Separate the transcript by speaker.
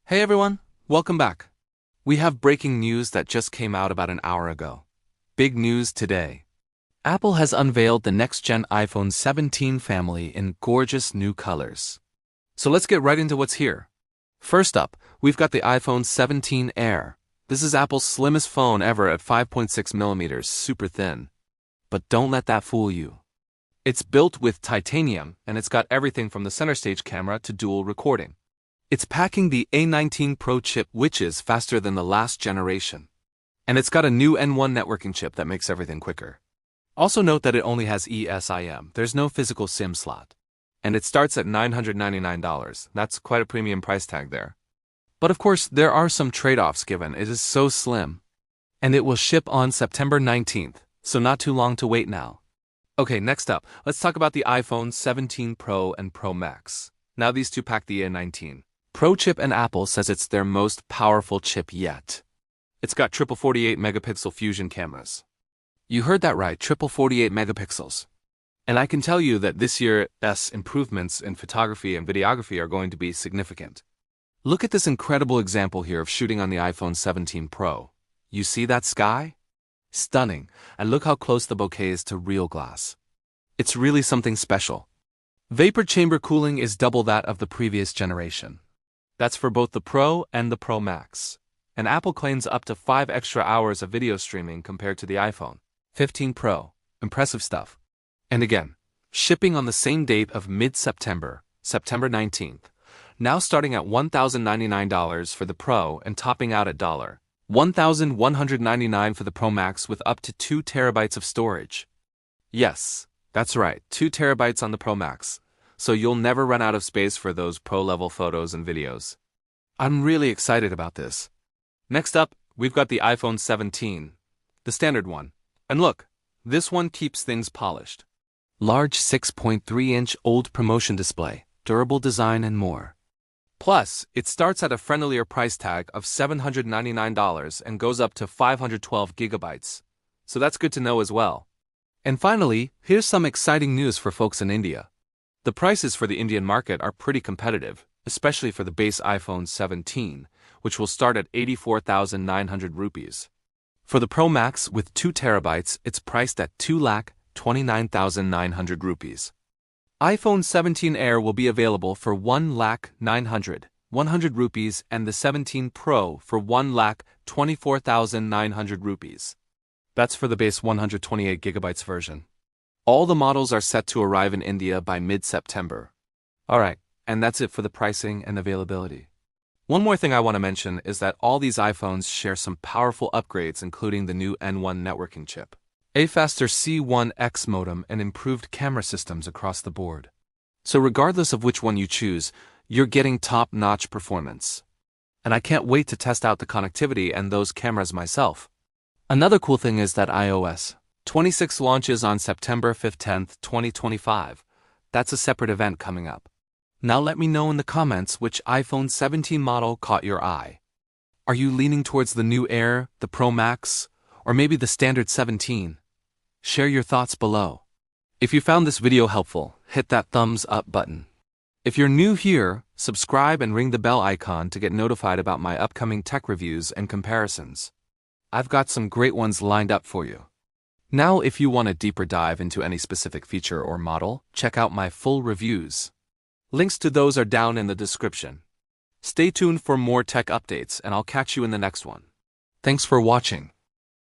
Speaker 1: Hey everyone, welcome back. We have breaking news that just came out about an hour ago. Big news today. Apple has unveiled the next-gen iPhone 17 family in gorgeous new colors. So let's get right into what's here. First up, we've got the iPhone 17 Air. This is Apple's slimmest phone ever at 5.6 millimeters, super thin. But don't let that fool you. It's built with titanium, and it's got everything from the center stage camera to dual recording. It's packing the A19 Pro chip, which is faster than the last generation. And it's got a new N1 networking chip that makes everything quicker. Also note that it only has eSIM, there's no physical SIM slot. And it starts at $999, that's quite a premium price tag there. But of course, there are some trade-offs given, it is so slim. And it will ship on September 19th, so not too long to wait now. Okay, next up, let's talk about the iPhone 17 Pro and Pro Max. Now these two pack the A19 Pro chip, and Apple says it's their most powerful chip yet. It's got triple 48 megapixel fusion cameras. You heard that right, triple 48 megapixels. And I can tell you that this year's improvements in photography and videography are going to be significant. Look at this incredible example here of shooting on the iPhone 17 Pro. You see that sky? Stunning, and look how close the bokeh is to real glass. It's really something special. Vapor chamber cooling is double that of the previous generation. That's for both the Pro and the Pro Max. And Apple claims up to 5 extra hours of video streaming compared to the iPhone 15 Pro. Impressive stuff. And again, shipping on the same date of mid-September, September 19th. Now starting at $1,099 for the Pro and topping out at $1,199 for the Pro Max with up to 2 terabytes of storage. Yes, that's right, 2 terabytes on the Pro Max. So you'll never run out of space for those pro-level photos and videos. I'm really excited about this. Next up, we've got the iPhone 17, the standard one. And look, this one keeps things polished. Large 6.3-inch OLED promotion display, durable design and more. Plus, it starts at a friendlier price tag of $799 and goes up to 512 gigabytes. So that's good to know as well. And finally, here's some exciting news for folks in India. The prices for the Indian market are pretty competitive, especially for the base iPhone 17, which will start at 84,900 rupees. For the Pro Max with 2 terabytes, it's priced at 2,29,900 rupees. iPhone 17 Air will be available for 1,900 rupees and the 17 Pro for 1,24,900 rupees. That's for the base 128 gigabytes version. All the models are set to arrive in India by mid-September. Alright, and that's it for the pricing and availability. One more thing I want to mention is that all these iPhones share some powerful upgrades, including the new N1 networking chip, a faster C1X modem, and improved camera systems across the board. So regardless of which one you choose, you're getting top-notch performance. And I can't wait to test out the connectivity and those cameras myself. Another cool thing is that iOS 26 launches on September 15th, 2025. That's a separate event coming up. Now let me know in the comments which iPhone 17 model caught your eye. Are you leaning towards the new Air, the Pro Max, or maybe the standard 17? Share your thoughts below. If you found this video helpful, hit that thumbs up button. If you're new here, subscribe and ring the bell icon to get notified about my upcoming tech reviews and comparisons. I've got some great ones lined up for you. Now, if you want a deeper dive into any specific feature or model, check out my full reviews. Links to those are down in the description. Stay tuned for more tech updates, and I'll catch you in the next one. Thanks for watching.